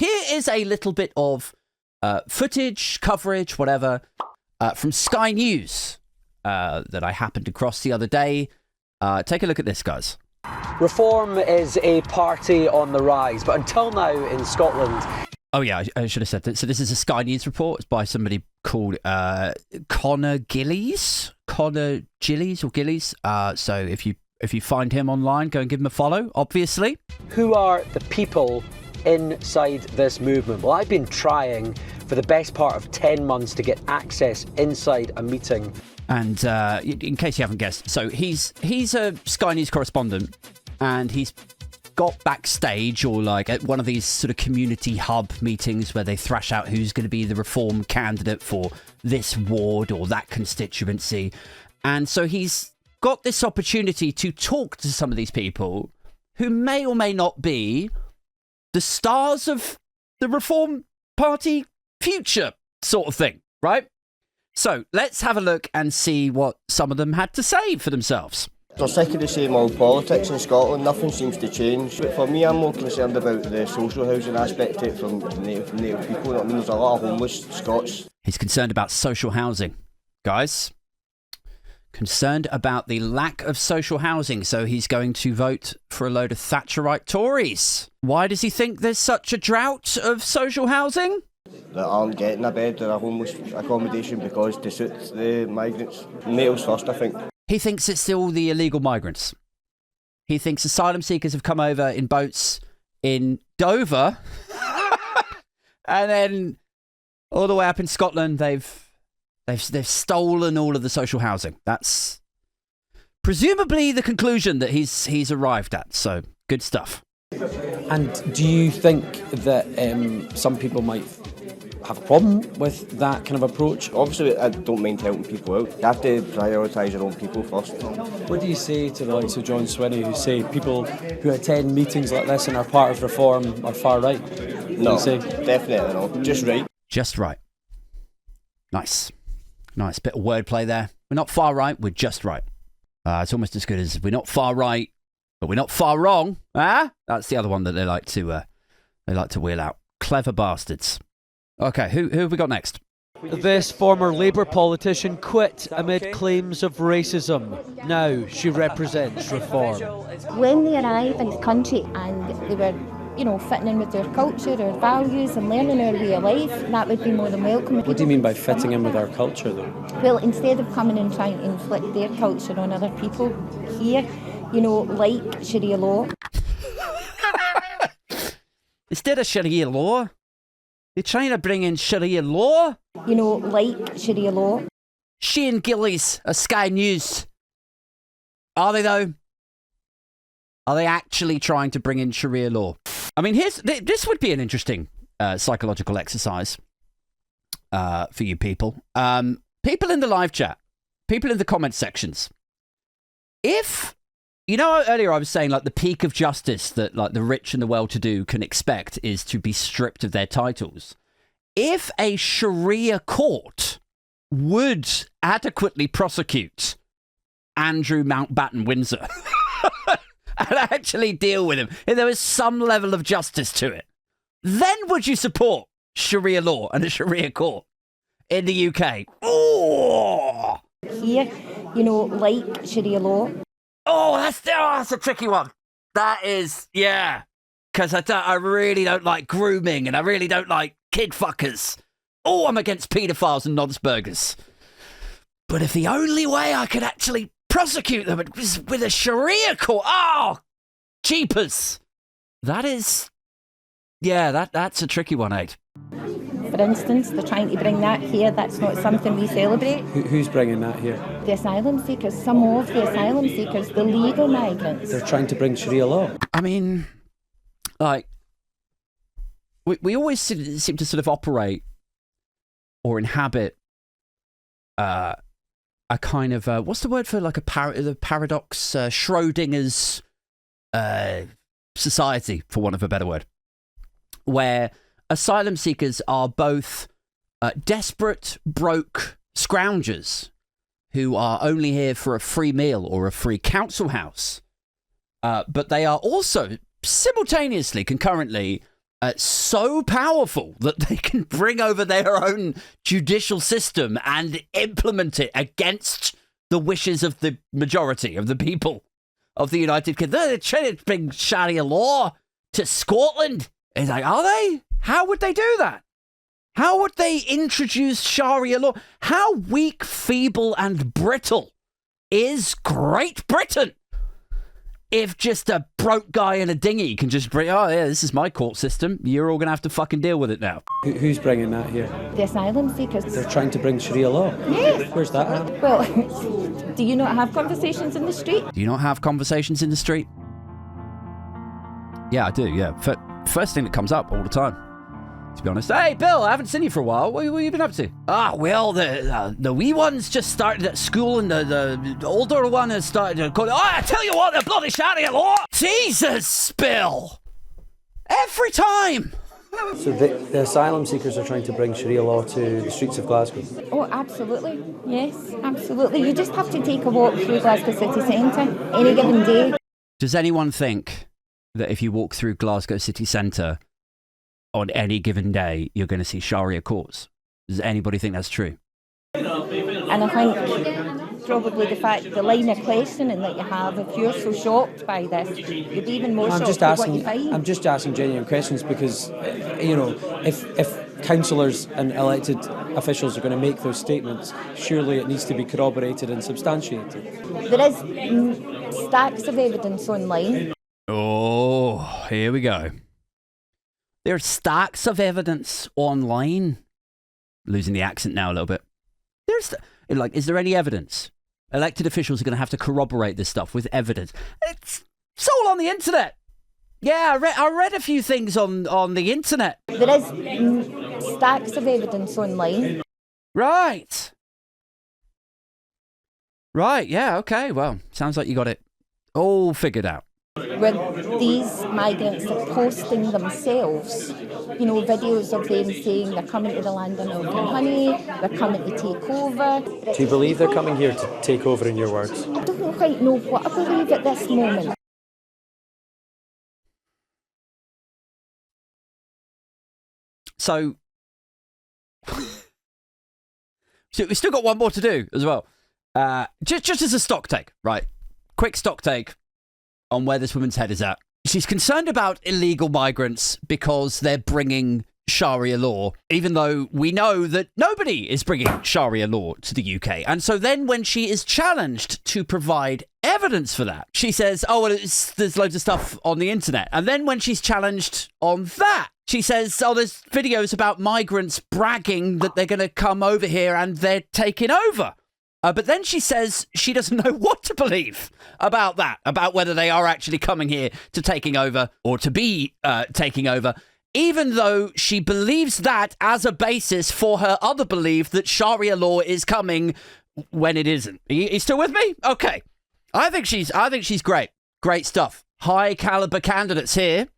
here is a little bit of footage, coverage, whatever, from Sky News that I happened across the other day. Take a look at this, guys. Reform is a party on the rise, but until now in Scotland... Oh, yeah, I should have said that. So this is a Sky News report. It's by somebody called Connor Gillies. Connor Gillies or Gillies. So if you find him online, go and give him a follow, obviously. Who are the people inside this movement? Well, I've been trying for the best part of 10 months to get access inside a meeting. And in case you haven't guessed, so he's a Sky News correspondent, and he's got backstage or like at one of these sort of community hub meetings where they thrash out who's going to be the reform candidate for this ward or that constituency. And so he's got this opportunity to talk to some of these people who may or may not be the stars of the Reform Party future sort of thing, right? So let's have a look and see what some of them had to say for themselves. They're sick of the same old politics in Scotland. Nothing seems to change. But for me, I'm more concerned about the social housing aspect of it from native people. I mean, there's a lot of homeless Scots. He's concerned about social housing, guys. Concerned about the lack of social housing, so he's going to vote for a load of Thatcherite Tories. Why does he think there's such a drought of social housing? That aren't getting a bed or a homeless accommodation because to suit the migrants. Natives first, I think. He thinks it's still the illegal migrants. He thinks asylum seekers have come over in boats in Dover and then all the way up in Scotland they've stolen all of the social housing. That's presumably the conclusion that he's arrived at. So good stuff. And do you think that some people might have a problem with that kind of approach? Obviously, I don't mind helping people out. You have to prioritise your own people first. What do you say to the likes of John Swinney, who say people who attend meetings like this and are part of Reform are far right? No, definitely not. Just right. Just right. Nice bit of wordplay there. We're not far right, we're just right. It's almost as good as we're not far right, but we're not far wrong. That's the other one that they like to wheel out. Clever bastards. Okay, who have we got next? This former Labour politician quit amid claims of racism. Now she represents Reform. When they arrive in the country and they were, fitting in with their culture, our values and learning our way of life, that would be more than welcome. What do you mean by fitting in with our culture, though? Well, instead of coming and trying to inflict their culture on other people here, like Sharia law. Instead of Sharia law? You're trying to bring in Sharia law? Like Sharia law. Shane Gillies of Sky News. Are they, though? Are they actually trying to bring in Sharia law? I mean, this would be an interesting psychological exercise for you people. People in the live chat, people in the comment sections. If, earlier I was saying like the peak of justice that like the rich and the well-to-do can expect is to be stripped of their titles. If a Sharia court would adequately prosecute Andrew Mountbatten Windsor and actually deal with him, if there was some level of justice to it, then would you support Sharia law and a Sharia court in the UK? Oh! Here, like Sharia law. Oh, that's a tricky one. That is, yeah. Because I really don't like grooming and I really don't like kid fuckers. Oh, I'm against paedophiles and nonsburgers. But if the only way I could actually prosecute them was with a Sharia court, jeepers. That is, that's a tricky one, Aid. For instance, they're trying to bring that here. That's not something we celebrate. Who's bringing that here? The asylum seekers, some of the asylum seekers, the legal migrants. They're trying to bring Sharia law. I mean, like, we always seem to sort of operate or inhabit a kind of, what's the word for like the paradox? Schrodinger's society, for want of a better word, where asylum seekers are both desperate, broke scroungers who are only here for a free meal or a free council house. But they are also simultaneously, concurrently, so powerful that they can bring over their own judicial system and implement it against the wishes of the majority of the people of the United Kingdom. They're trying to bring Sharia law to Scotland. It's like, are they? How would they do that? How would they introduce Sharia law? How weak, feeble, and brittle is Great Britain? If just a broke guy in a dinghy can just bring, oh yeah, this is my court system, you're all going to have to fucking deal with it now. Who's bringing that here? The asylum seekers. They're trying to bring Sharia law? Yes. Where's that at? Well, do you not have conversations in the street? Do you not have conversations in the street? Yeah, I do, yeah. First thing that comes up all the time, to be honest. Hey, Bill, I haven't seen you for a while. What have you been up to? Ah, well, the wee ones just started at school, and the older one has started to go, oh, I tell you what, the bloody Sharia law! Jesus, Bill! Every time! So the asylum seekers are trying to bring Sharia law to the streets of Glasgow? Oh, absolutely. Yes, absolutely. You just have to take a walk through Glasgow city centre any given day. Does anyone think that if you walk through Glasgow city centre on any given day, you're going to see Sharia courts? Does anybody think that's true? And I think probably the line of questioning that you have, if you're so shocked by this, you'd be even more shocked at what you find. I'm just asking genuine questions because, if councillors and elected officials are going to make those statements, surely it needs to be corroborated and substantiated. There is stacks of evidence online. Oh, here we go. There's stacks of evidence online. Losing the accent now a little bit. Is there any evidence? Elected officials are going to have to corroborate this stuff with evidence. It's all on the internet. Yeah, I read a few things on the internet. There is stacks of evidence online. Right, yeah, okay. Well, sounds like you got it all figured out. Where these migrants are posting themselves, videos of them saying they're coming to the land of milk and honey, they're coming to take over. Do you believe they're coming here to take over, in your words? I don't quite know what I believe at this moment. So we've still got one more to do as well. Just as a stock take, right? Quick stock take on where this woman's head is at. She's concerned about illegal migrants because they're bringing Sharia law, even though we know that nobody is bringing Sharia law to the UK. And so then when she is challenged to provide evidence for that, she says, oh, well, there's loads of stuff on the internet. And then when she's challenged on that, she says, oh, there's videos about migrants bragging that they're going to come over here and they're taking over. But then she says she doesn't know what to believe about that, about whether they are actually coming here to taking over or to be taking over, even though she believes that as a basis for her other belief that Sharia law is coming when it isn't. Are you still with me? Okay. I think she's great. Great stuff. High caliber candidates here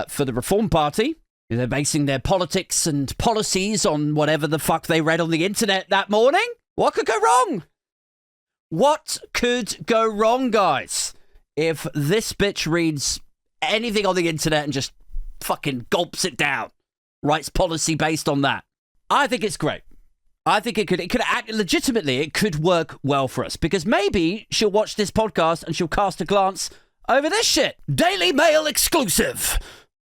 for the Reform Party. They're basing their politics and policies on whatever the fuck they read on the internet that morning. What could go wrong? What could go wrong, guys? If this bitch reads anything on the internet and just fucking gulps it down, writes policy based on that, I think it's great. I think it could act legitimately. It could work well for us because maybe she'll watch this podcast and she'll cast a glance over this shit. Daily Mail exclusive.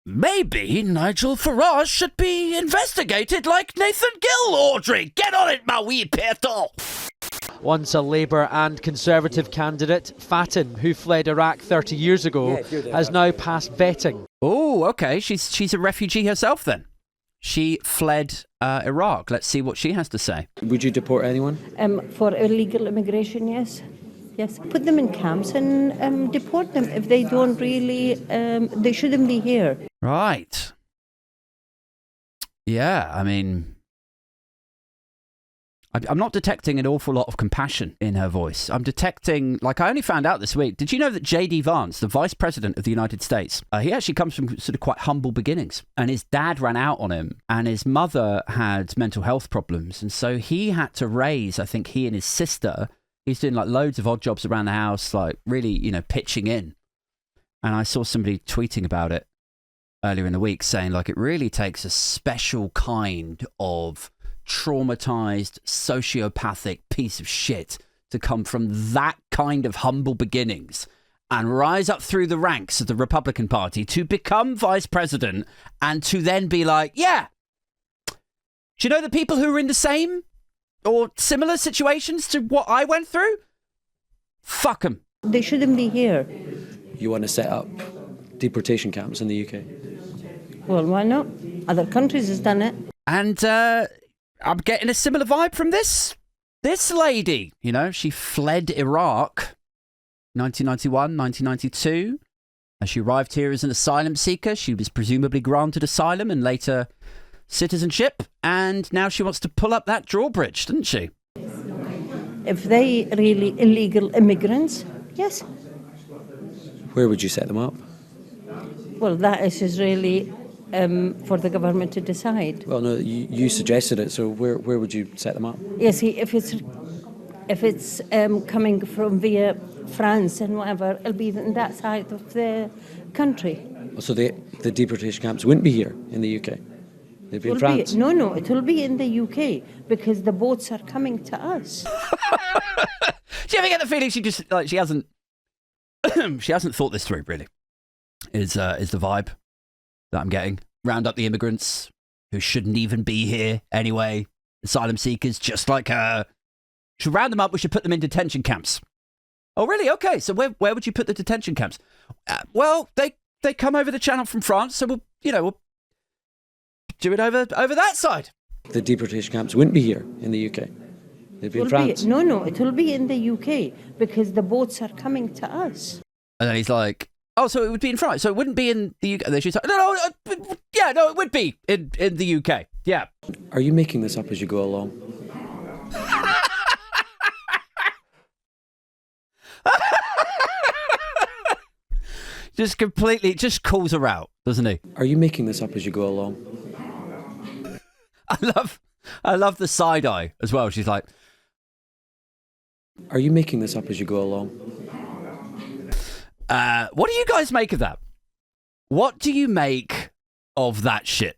Maybe Nigel Farage should be investigated like Nathan Gill, Audrey. Get on it, my wee petal. Once a Labour and Conservative candidate, Fatin, who fled Iraq 30 years ago, has now passed vetting. Oh, okay. She's a refugee herself then. She fled Iraq. Let's see what she has to say. Would you deport anyone? For illegal immigration, yes. Yes. Put them in camps and deport them if they don't really, they shouldn't be here. Right. Yeah, I mean, I'm not detecting an awful lot of compassion in her voice. I'm detecting, I only found out this week, did you know that J.D. Vance, the Vice President of the United States, he actually comes from sort of quite humble beginnings, and his dad ran out on him, and his mother had mental health problems, and so he had to raise, I think he and his sister, he's doing loads of odd jobs around the house, really, pitching in. And I saw somebody tweeting about it. earlier in the week saying like it really takes a special kind of traumatized, sociopathic piece of shit to come from that kind of humble beginnings and rise up through the ranks of the Republican Party to become vice president and to then be like, yeah, do you know the people who are in the same or similar situations to what I went through? Fuck them. They shouldn't be here. You want to set up deportation camps in the UK? Well, why not? Other countries has done it. And I'm getting a similar vibe from this lady. You know, she fled Iraq 1991, 1992. As she arrived here as an asylum seeker, she was presumably granted asylum and later citizenship. And now she wants to pull up that drawbridge, doesn't she? If they really illegal immigrants, yes. Where would you set them up? Well, that is really for the government to decide. Well, no, you suggested it, so where would you set them up? You see, if it's coming from via France and whatever, it'll be in that side of the country. So the deportation camps wouldn't be here in the UK? They'd be in France? No, it will be in the UK because the boats are coming to us. Do you ever get the feeling she just like she hasn't thought this through? Really, is the vibe that I'm getting? Round up the immigrants who shouldn't even be here anyway. Asylum seekers just like her. Should round them up. We should put them in detention camps. Oh, really? Okay. So where would you put the detention camps? Well, they come over the channel from France, so we'll do it over that side. The deportation camps wouldn't be here in the UK. They'd be in France. No, it will be in the UK because the boats are coming to us. And then he's like, oh, so it would be in France. So it wouldn't be in the UK. And then she's like, no, it would be in the UK. Yeah. Are you making this up as you go along? just calls her out, doesn't he? Are you making this up as you go along? I love the side eye as well. She's like, are you making this up as you go along? what do you guys make of that? What do you make of that shit?